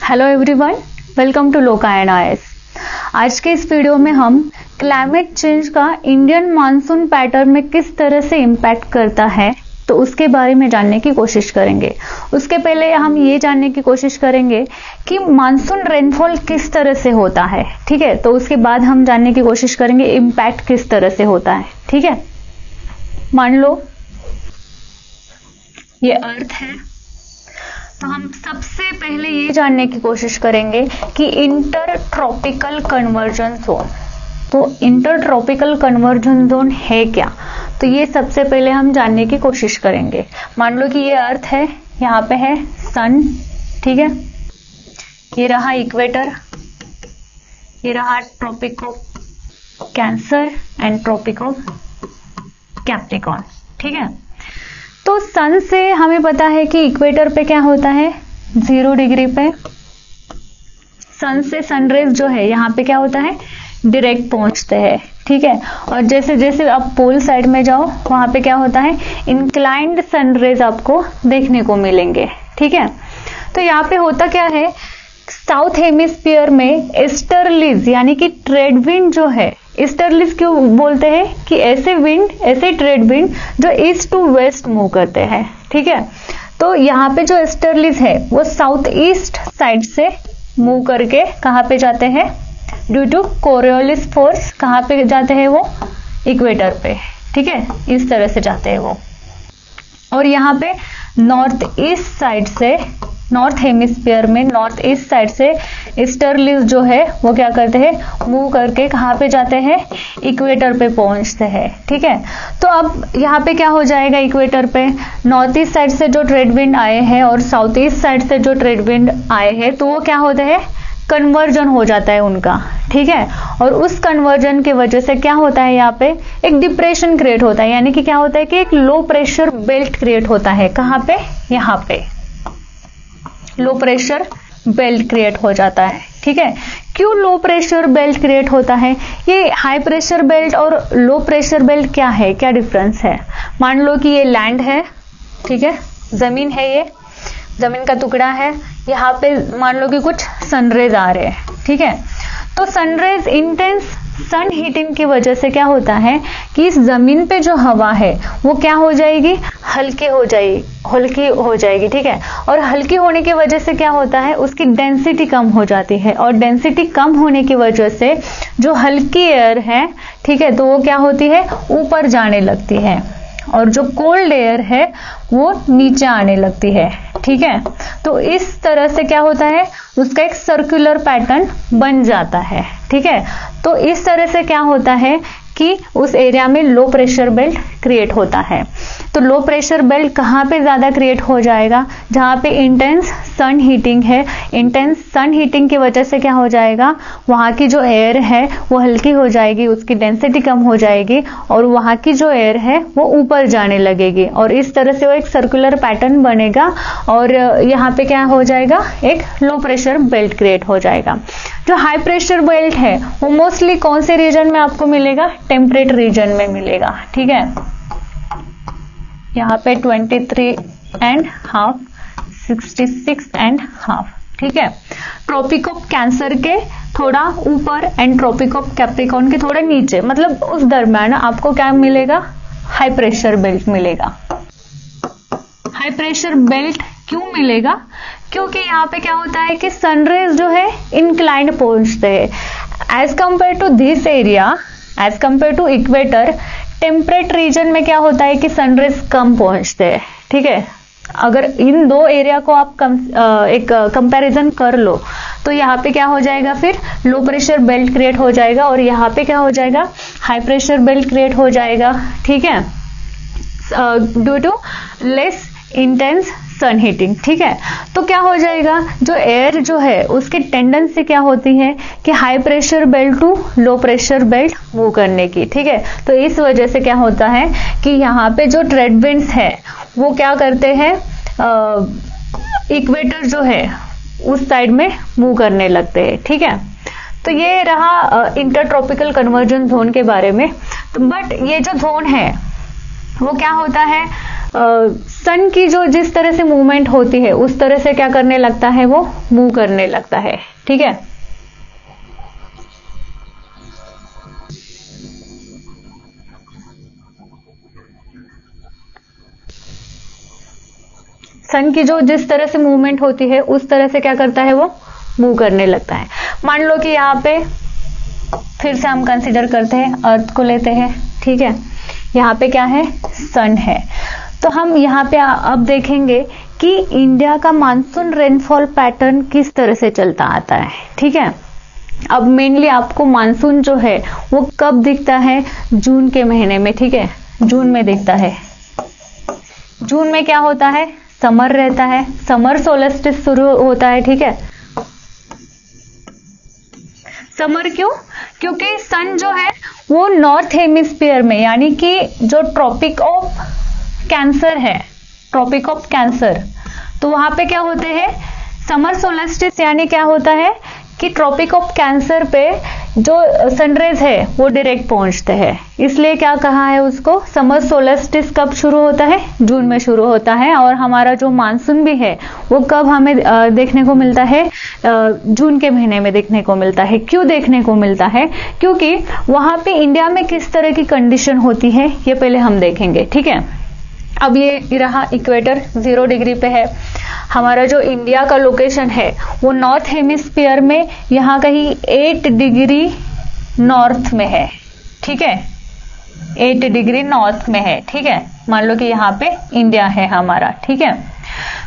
Hello everyone, welcome to लोका and IAS. आज के इस वीडियो में हम क्लाइमेट चेंज का इंडियन मानसून पैटर्न में किस तरह से इम्पैक्ट करता है तो उसके बारे में जानने की कोशिश करेंगे। उसके पहले हम ये जानने की कोशिश करेंगे कि मानसून रेनफॉल किस तरह से होता है, ठीक है। तो उसके बाद हम जानने की कोशिश करेंगे इम्पैक्ट किस तरह से होता है, ठीक है। मान लो ये अर्थ है, तो हम सबसे पहले ये जानने की कोशिश करेंगे कि इंटर ट्रॉपिकल कन्वर्जन जोन, तो इंटर ट्रॉपिकल कन्वर्जन जोन है क्या, तो ये सबसे पहले हम जानने की कोशिश करेंगे। मान लो कि ये अर्थ है, यहाँ पे है सन, ठीक है। ये रहा इक्वेटर, ये रहा tropic of cancer and tropic of capricorn, ठीक है। तो सन से हमें पता है कि इक्वेटर पे क्या होता है, 0 डिग्री पे सन से सनरेज जो है यहाँ पे क्या होता है, डायरेक्ट पहुंचते हैं, ठीक है। और जैसे जैसे आप पोल साइड में जाओ वहां पे क्या होता है, इंक्लाइंड सनरेज आपको देखने को मिलेंगे, ठीक है। तो यहाँ पे होता क्या है, साउथ हेमिस्फीयर में ईस्टर्लीज यानी कि ट्रेड विंड जो है, ईस्टर्लीज क्यों बोलते हैं कि ऐसे ट्रेड विंड जो ईस्ट टू वेस्ट मूव करते हैं, ठीक है। तो यहाँ पे जो ईस्टर्लीज है वो साउथ ईस्ट साइड से मूव करके कहाँ पे जाते हैं, ड्यू टू कोरियोलिस फोर्स कहाँ पे जाते हैं वो, इक्वेटर पे, ठीक है। इस तरह से जाते हैं वो। और यहाँ पे नॉर्थ ईस्ट साइड से, नॉर्थ हेमिस्फीयर में नॉर्थ ईस्ट साइड से ईस्टर्लीज जो है वो क्या करते हैं, मूव करके कहाँ पे जाते हैं, इक्वेटर पे पहुंचते हैं, ठीक है। तो अब यहाँ पे क्या हो जाएगा, इक्वेटर पे नॉर्थ ईस्ट साइड से जो ट्रेड विंड आए हैं और साउथ ईस्ट साइड से जो ट्रेड विंड आए हैं, तो वो क्या होते हैं, कन्वर्जन हो जाता है उनका, ठीक है। और उस कन्वर्जन की वजह से क्या होता है, यहाँ पे एक डिप्रेशन क्रिएट होता है, यानी कि क्या होता है कि एक लो प्रेशर बेल्ट क्रिएट होता है। कहाँ पे, यहाँ पे लो प्रेशर बेल्ट क्रिएट हो जाता है, ठीक है। क्यों लो प्रेशर बेल्ट क्रिएट होता है, ये हाई प्रेशर बेल्ट और लो प्रेशर बेल्ट क्या है, क्या डिफरेंस है। मान लो कि ये लैंड है, ठीक है, जमीन है, ये जमीन का टुकड़ा है, यहाँ पे मान लो कि कुछ सनरेज आ रहे हैं, ठीक है। तो सनरेज इंटेंस सन हीटिंग की वजह से क्या होता है कि इस जमीन पे जो हवा है वो क्या हो जाएगी, हल्की हो जाएगी, ठीक है। और हल्की होने की वजह से क्या होता है, उसकी डेंसिटी कम हो जाती है, और डेंसिटी कम होने की वजह से जो हल्की एयर है, ठीक है, तो वो क्या होती है, ऊपर जाने लगती है, और जो कोल्ड एयर है वो नीचे आने लगती है, ठीक है। तो इस तरह से क्या होता है, उसका एक सर्कुलर पैटर्न बन जाता है, ठीक है। तो इस तरह से क्या होता है कि उस एरिया में लो प्रेशर बेल्ट क्रिएट होता है। तो लो प्रेशर बेल्ट कहाँ पे ज्यादा क्रिएट हो जाएगा, जहाँ पे इंटेंस सन हीटिंग है। इंटेंस सन हीटिंग की वजह से क्या हो जाएगा, वहां की जो एयर है वो हल्की हो जाएगी, उसकी डेंसिटी कम हो जाएगी, और वहां की जो एयर है वो ऊपर जाने लगेगी, और इस तरह से वो एक सर्कुलर पैटर्न बनेगा, और यहाँ पे क्या हो जाएगा, एक लो प्रेशर बेल्ट क्रिएट हो जाएगा। जो हाई प्रेशर बेल्ट है वो मोस्टली कौन से रीजन में आपको मिलेगा, टेम्परेट रीजन में मिलेगा, ठीक है। यहाँ पे 23.5, 66.5, ठीक है। ट्रॉपिक ऑफ कैंसर के थोड़ा ऊपर एंड ट्रॉपिक ऑफ कैप्रिकॉर्न के थोड़ा नीचे, मतलब उस दरम्यान आपको क्या मिलेगा, हाई प्रेशर बेल्ट मिलेगा। हाई प्रेशर बेल्ट क्यों मिलेगा, क्योंकि यहाँ पे क्या होता है कि सनरेज जो है इंक्लाइंड पहुंचते हैं as compare to this area, as compare to equator. Temperate region में क्या होता है कि सनरेज कम पहुंचते हैं, ठीक है। अगर इन दो एरिया को आप एक कंपैरिजन कर लो तो यहाँ पे क्या हो जाएगा, फिर लो प्रेशर बेल्ट क्रिएट हो जाएगा, और यहाँ पे क्या हो जाएगा, हाई प्रेशर बेल्ट क्रिएट हो जाएगा, ठीक है, due to less intense sun heating, ठीक है। तो क्या हो जाएगा, जो एयर जो है उसकी टेंडेंसी क्या होती है कि high pressure belt to low pressure belt move करने की, ठीक है। तो इस वजह से क्या होता है कि यहाँ पे जो ट्रेड विंड्स है वो क्या करते हैं, इक्वेटर जो है उस साइड में मूव करने लगते हैं, ठीक है। तो ये रहा इंटर ट्रॉपिकल कन्वर्जन जोन के बारे में। बट ये जो जोन है वो क्या होता है, सन की जो जिस तरह से मूवमेंट होती है उस तरह से क्या करने लगता है, वो मूव करने लगता है। ठीक है, सन की जो जिस तरह से मूवमेंट होती है उस तरह से क्या करता है, वो मूव करने लगता है। मान लो कि यहाँ पे फिर से हम कंसीडर करते हैं, अर्थ को लेते हैं। ठीक है, यहाँ पे क्या है, सन है। तो हम यहाँ पे अब देखेंगे कि इंडिया का मानसून रेनफॉल पैटर्न किस तरह से चलता आता है। ठीक है, अब मेनली आपको मानसून जो है वो कब दिखता है, जून के महीने में। ठीक है, जून में दिखता है। जून में क्या होता है, समर रहता है, समर सोलस्टिस शुरू होता है। ठीक है, समर क्यों, क्योंकि सन जो है वो नॉर्थ हेमिस्फीयर में, यानी कि जो ट्रॉपिक ऑफ कैंसर है, ट्रॉपिक ऑफ कैंसर, तो वहां पे क्या होते हैं, समर सोलस्टिस, यानी क्या होता है कि ट्रॉपिक ऑफ कैंसर पे जो सनरेज है वो डायरेक्ट पहुंचते हैं, इसलिए क्या कहा है उसको, समर सोलस्टिस कब शुरू होता है, जून में शुरू होता है। और हमारा जो मानसून भी है वो कब हमें देखने को मिलता है, जून के महीने में देखने को मिलता है। क्यों देखने को मिलता है, क्योंकि वहां पे इंडिया में किस तरह की कंडीशन होती है ये पहले हम देखेंगे। ठीक है, अब ये रहा इक्वेटर 0 डिग्री पे है। हमारा जो इंडिया का लोकेशन है वो नॉर्थ हेमिस्फीयर में यहाँ कहीं 8 डिग्री नॉर्थ में है। ठीक है, 8 डिग्री नॉर्थ में है। ठीक है, मान लो कि यहाँ पे इंडिया है हमारा। ठीक है,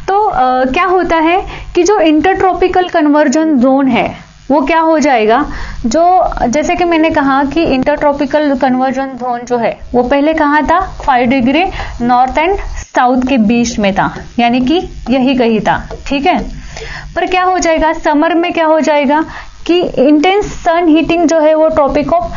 तो क्या होता है कि जो इंटरट्रॉपिकल कन्वर्जन जोन है वो क्या हो जाएगा, जो जैसे कि मैंने कहा कि इंटरट्रॉपिकल कन्वर्जन जोन जो है वो पहले कहाँ था, 5 डिग्री नॉर्थ एंड साउथ के बीच में था, यानी कि यही कहीं था। ठीक है, पर क्या हो जाएगा, समर में क्या हो जाएगा कि इंटेंस सन हीटिंग जो है वो ट्रॉपिक ऑफ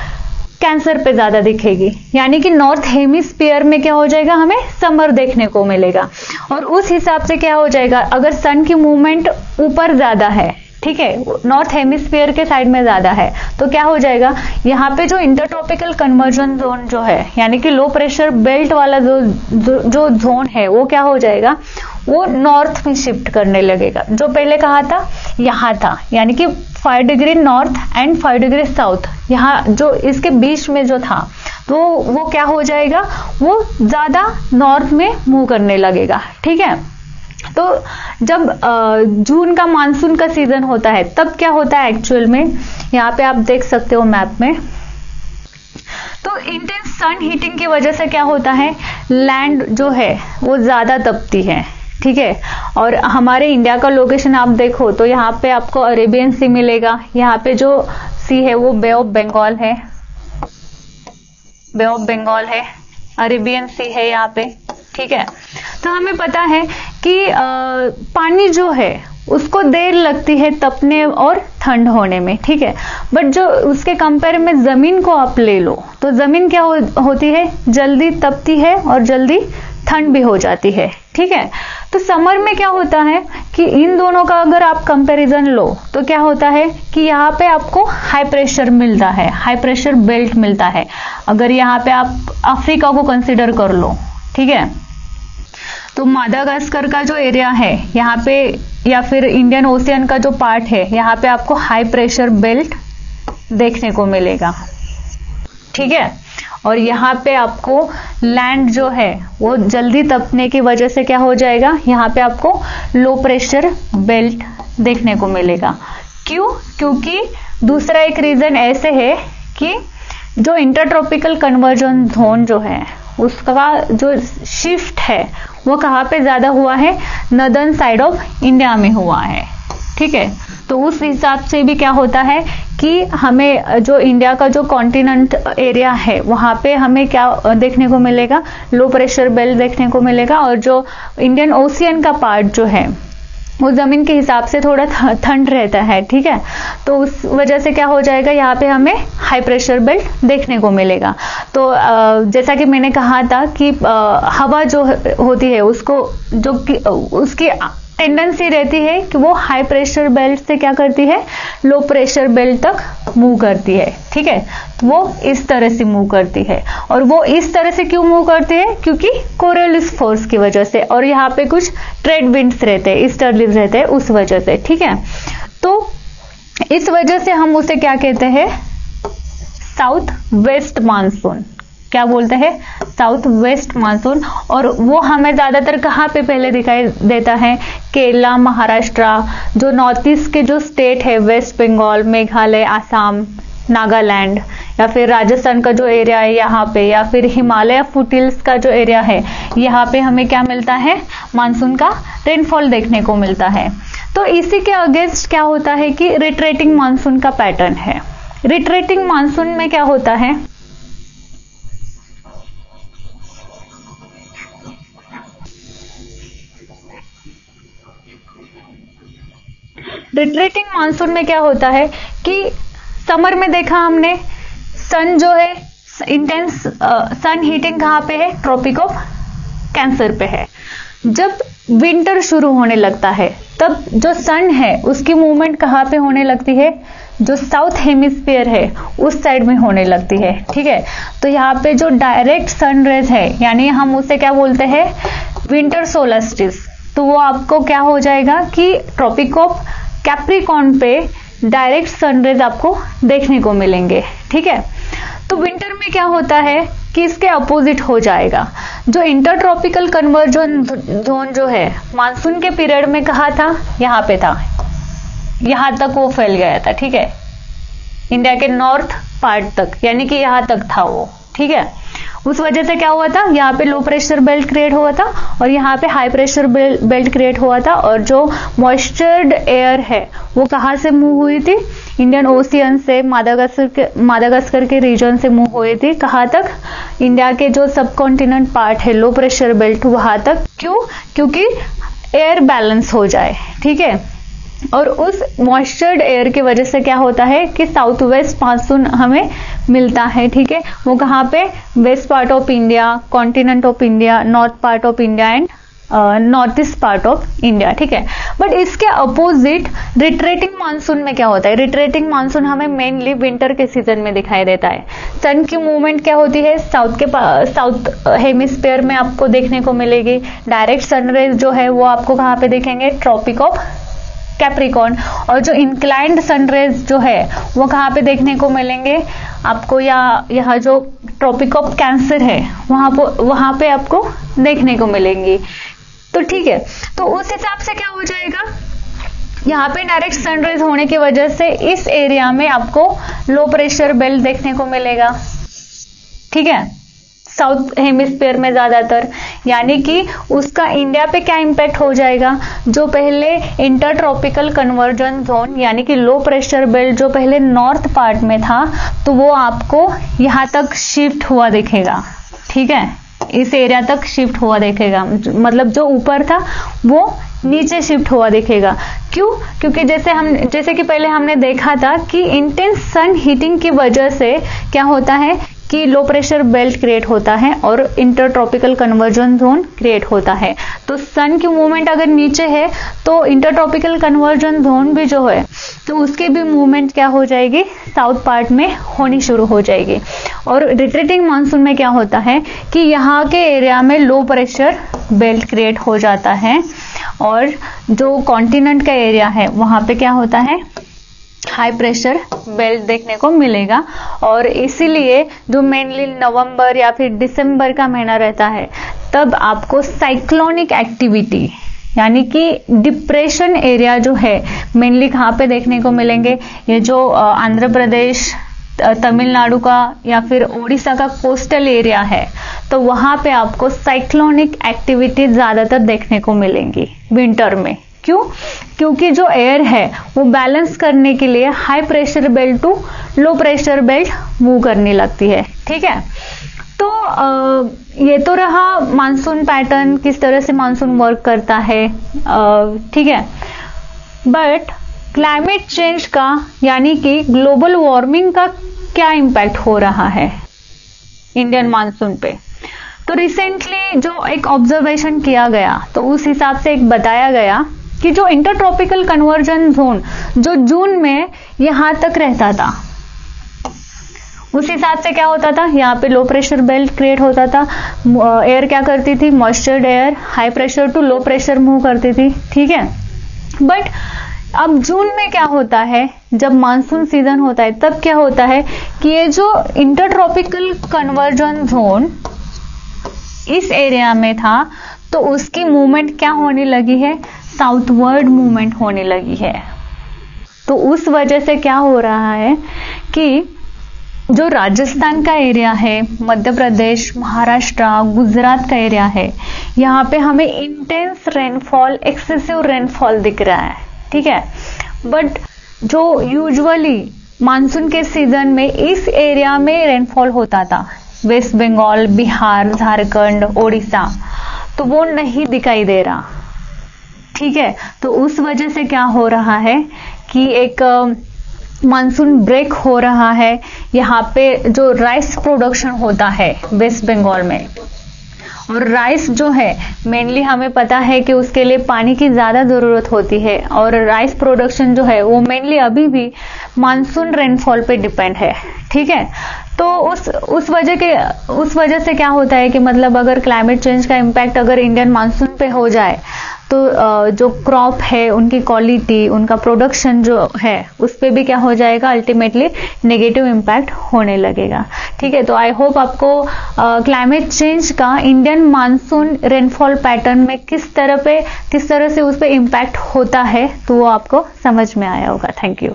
कैंसर पे ज्यादा दिखेगी, यानी कि नॉर्थ हेमिस्फीयर में क्या हो जाएगा, हमें समर देखने को मिलेगा। और उस हिसाब से क्या हो जाएगा, अगर सन की मूवमेंट ऊपर ज्यादा है, ठीक है, नॉर्थ हेमिस्फीयर के साइड में ज्यादा है, तो क्या हो जाएगा, यहाँ पे जो इंटरट्रॉपिकल कन्वर्जन जोन जो है, यानी कि लो प्रेशर बेल्ट वाला जो जोन है वो क्या हो जाएगा, वो नॉर्थ में शिफ्ट करने लगेगा। जो पहले कहा था यहाँ था, यानी कि 5 degree north and 5 degree south, यहाँ जो इसके बीच में जो था, तो वो क्या हो जाएगा, वो ज्यादा नॉर्थ में मूव करने लगेगा। ठीक है, तो जब जून का मानसून का सीजन होता है तब क्या होता है एक्चुअल में, यहाँ पे आप देख सकते हो मैप में, तो इंटेंस सन हीटिंग की वजह से क्या होता है, लैंड जो है वो ज्यादा तपती है। ठीक है, और हमारे इंडिया का लोकेशन आप देखो तो यहाँ पे आपको अरेबियन सी मिलेगा, यहाँ पे जो सी है वो बे ऑफ बंगाल है, बे ऑफ बंगाल है, अरेबियन सी है यहाँ पे। ठीक है, तो हमें पता है कि पानी जो है उसको देर लगती है तपने और ठंड होने में। ठीक है, बट जो उसके कंपेयर में जमीन को आप ले लो तो जमीन क्या होती है, जल्दी तपती है और जल्दी ठंड भी हो जाती है। ठीक है, तो समर में क्या होता है कि इन दोनों का अगर आप कंपैरिजन लो तो क्या होता है कि यहाँ पे आपको हाई प्रेशर मिलता है, हाई प्रेशर बेल्ट मिलता है। अगर यहाँ पे आप अफ्रीका को कंसिडर कर लो, ठीक है, तो मादागास्कर का जो एरिया है यहाँ पे, या फिर इंडियन ओशियन का जो पार्ट है, यहाँ पे आपको हाई प्रेशर बेल्ट देखने को मिलेगा। ठीक है, और यहाँ पे आपको लैंड जो है वो जल्दी तपने की वजह से क्या हो जाएगा, यहाँ पे आपको लो प्रेशर बेल्ट देखने को मिलेगा। क्यों, क्योंकि दूसरा एक रीजन ऐसे है कि जो इंटरट्रॉपिकल कन्वर्जन जोन जो है उसका जो शिफ्ट है वो कहाँ पे ज्यादा हुआ है, नदर्न साइड ऑफ इंडिया में हुआ है। ठीक है, तो उस हिसाब से भी क्या होता है कि हमें जो इंडिया का जो कॉन्टिनेंट एरिया है वहां पे हमें क्या देखने को मिलेगा, लो प्रेशर बेल्ट देखने को मिलेगा। और जो इंडियन ओशियन का पार्ट जो है वो जमीन के हिसाब से थोड़ा ठंड रहता है। ठीक है, तो उस वजह से क्या हो जाएगा, यहाँ पे हमें हाई प्रेशर बेल्ट देखने को मिलेगा। तो जैसा कि मैंने कहा था कि हवा जो होती है उसको जो उसकी टेंडेंसी रहती है कि वो हाई प्रेशर बेल्ट से क्या करती है, लो प्रेशर बेल्ट तक मूव करती है। ठीक है, वो इस तरह से मूव करती है। और वो इस तरह से क्यों मूव करती है, क्योंकि कोरियोलिस फोर्स की वजह से, और यहाँ पे कुछ ट्रेड विंड्स रहते हैं, ईस्टर्लीज रहते हैं, उस वजह से। ठीक है, तो इस वजह से हम उसे क्या कहते हैं, साउथ वेस्ट मानसून। क्या बोलते हैं, साउथ वेस्ट मानसून। और वो हमें ज्यादातर कहाँ पे पहले दिखाई देता है, केरला, महाराष्ट्र, जो नॉर्थ ईस्ट के जो स्टेट है, वेस्ट बंगाल, मेघालय, आसाम, नागालैंड, या फिर राजस्थान का जो एरिया है यहाँ पे, या फिर हिमालय फुटहिल्स का जो एरिया है, यहाँ पे हमें क्या मिलता है, मानसून का रेनफॉल देखने को मिलता है। तो इसी के अगेंस्ट क्या होता है कि रिट्रेटिंग मानसून का पैटर्न है। रिट्रेटिंग मानसून में क्या होता है, रिट्रेटिंग मानसून में क्या होता है कि समर में देखा हमने, सन जो है इंटेंस सन हीटिंग कहाँ पे है, ट्रॉपिक ऑफ कैंसर पे है। जब विंटर शुरू होने लगता है तब जो सन है उसकी मूवमेंट कहाँ पे होने लगती है, जो साउथ हेमिस्फीयर है उस साइड में होने लगती है। ठीक है, तो यहाँ पे जो डायरेक्ट सन रेज है, यानी हम उसे क्या बोलते हैं, विंटर सोलस्टिस, तो वो आपको क्या हो जाएगा कि ट्रॉपिक ऑफ कैप्रिकॉर्न पे डायरेक्ट सनरेज आपको देखने को मिलेंगे। ठीक है, तो विंटर में क्या होता है कि इसके अपोजिट हो जाएगा। जो इंटरट्रॉपिकल कन्वर्जन जोन जो है मानसून के पीरियड में कहा था, यहाँ पे था, यहाँ तक वो फैल गया था। ठीक है, इंडिया के नॉर्थ पार्ट तक, यानी कि यहाँ तक था वो। ठीक है, उस वजह से क्या हुआ था, यहाँ पे लो प्रेशर बेल्ट क्रिएट हुआ था और यहाँ पे हाई प्रेशर बेल्ट क्रिएट हुआ था। और जो मॉइस्चर्ड एयर है वो कहाँ से मूव हुई थी, इंडियन ओशियन से, मादागास्कर के रीजन से मूव हुई थी। कहाँ तक, इंडिया के जो सब कॉन्टिनेंट पार्ट है लो प्रेशर बेल्ट, वहां तक। क्यों, क्योंकि एयर बैलेंस हो जाए। ठीक है, और उस मॉइस्चर्ड एयर की वजह से क्या होता है कि साउथ वेस्ट मानसून हमें मिलता है। ठीक है, वो कहाँ पे, west part of India, continent of India, north part of India and north east part of India. ठीक है, बट इसके अपोजिट रिट्रेटिंग मानसून में क्या होता है, रिट्रेटिंग मानसून हमें मेनली विंटर के सीजन में दिखाई देता है। सन की मूवमेंट क्या होती है, साउथ हेमिस्फीयर में आपको देखने को मिलेगी। डायरेक्ट सनरेज जो है वो आपको कहाँ पे देखेंगे, ट्रॉपिक ऑफ कैप्रिकॉर्न। और जो इंक्लाइंड सनरेज जो है वो कहाँ पे देखने को मिलेंगे आपको, यहाँ जो ट्रॉपिक ऑफ कैंसर है वहां पे आपको देखने को मिलेंगी। तो ठीक है, तो उस हिसाब से क्या हो जाएगा, यहाँ पे डायरेक्ट सनरेज होने की वजह से इस एरिया में आपको लो प्रेशर बेल्ट देखने को मिलेगा। ठीक है, साउथ हेमिस्फीयर में ज्यादातर, यानी कि उसका इंडिया पे क्या इंपैक्ट हो जाएगा, जो पहले इंटर ट्रॉपिकल कन्वर्जन जोन यानी कि लो प्रेशर बेल्ट जो पहले नॉर्थ पार्ट में था, तो वो आपको यहाँ तक शिफ्ट हुआ दिखेगा। ठीक है, इस एरिया तक शिफ्ट हुआ दिखेगा, मतलब जो ऊपर था वो नीचे शिफ्ट हुआ दिखेगा। क्यों, क्योंकि जैसे कि पहले हमने देखा था कि इंटेंस सन हीटिंग की वजह से क्या होता है कि लो प्रेशर बेल्ट क्रिएट होता है और inter tropical conversion zone create होता है। तो सन की मूवमेंट अगर नीचे है तो इंटर ट्रॉपिकल कन्वर्जन जोन भी जो है तो उसकी भी मूवमेंट क्या हो जाएगी, साउथ पार्ट में होनी शुरू हो जाएगी। और रिट्रीटिंग मानसून में क्या होता है कि यहाँ के एरिया में लो प्रेशर बेल्ट क्रिएट हो जाता है और जो कॉन्टिनेंट का एरिया है वहां पे क्या होता है, हाई प्रेशर बेल्ट देखने को मिलेगा। और इसीलिए जो मेनली नवंबर या फिर दिसंबर का महीना रहता है तब आपको साइक्लोनिक एक्टिविटी यानी कि डिप्रेशन एरिया जो है मेनली कहाँ पे देखने को मिलेंगे, ये जो आंध्र प्रदेश, तमिलनाडु का या फिर उड़ीसा का कोस्टल एरिया है, तो वहां पे आपको साइक्लोनिक एक्टिविटी ज्यादातर देखने को मिलेंगी विंटर में। क्यों, क्योंकि जो एयर है वो बैलेंस करने के लिए high pressure belt to low pressure belt move करने लगती है। ठीक है, तो ये तो रहा मानसून पैटर्न, किस तरह से मानसून वर्क करता है। ठीक है, बट क्लाइमेट चेंज का यानी कि ग्लोबल वार्मिंग का क्या इम्पैक्ट हो रहा है इंडियन मानसून पे। तो रिसेंटली जो एक ऑब्जर्वेशन किया गया तो उस हिसाब से एक बताया गया कि जो इंटर ट्रॉपिकल कन्वर्जन जोन जो जून में यहां तक रहता था, उस हिसाब से क्या होता था, यहाँ पे लो प्रेशर बेल्ट क्रिएट होता था, एयर क्या करती थी, moistured air high pressure to low pressure move करती थी, ठीक है। बट अब जून में क्या होता है, जब मानसून सीजन होता है तब क्या होता है कि ये जो इंटरट्रॉपिकल कन्वर्जन जोन इस एरिया में था तो उसकी मूवमेंट क्या होने लगी है, साउथवर्ड मूवमेंट होने लगी है। तो उस वजह से क्या हो रहा है कि जो राजस्थान का एरिया है, मध्य प्रदेश, महाराष्ट्र, गुजरात का एरिया है, यहाँ पे हमें इंटेंस रेनफॉल, एक्सेसिव रेनफॉल दिख रहा है, ठीक है। बट जो यूजुअली मानसून के सीजन में इस एरिया में रेनफॉल होता था, वेस्ट बंगाल, बिहार, झारखंड, ओडिशा, तो वो नहीं दिखाई दे रहा, ठीक है। तो उस वजह से क्या हो रहा है कि एक मानसून ब्रेक हो रहा है। यहाँ पे जो राइस प्रोडक्शन होता है वेस्ट बंगाल में, और राइस जो है मेनली हमें पता है कि उसके लिए पानी की ज्यादा जरूरत होती है, और राइस प्रोडक्शन जो है वो मेनली अभी भी मानसून रेनफॉल पे डिपेंड है, ठीक है। तो उस वजह से क्या होता है कि मतलब अगर क्लाइमेट चेंज का इम्पैक्ट अगर इंडियन मानसून पे हो जाए तो जो क्रॉप है उनकी क्वालिटी, उनका प्रोडक्शन जो है उस पे भी क्या हो जाएगा, अल्टीमेटली नेगेटिव इम्पैक्ट होने लगेगा, ठीक है। तो आई होप आपको क्लाइमेट चेंज का इंडियन मानसून रेनफॉल पैटर्न में किस तरह से उस पर इम्पैक्ट होता है तो वो आपको समझ में आया होगा। Thank you.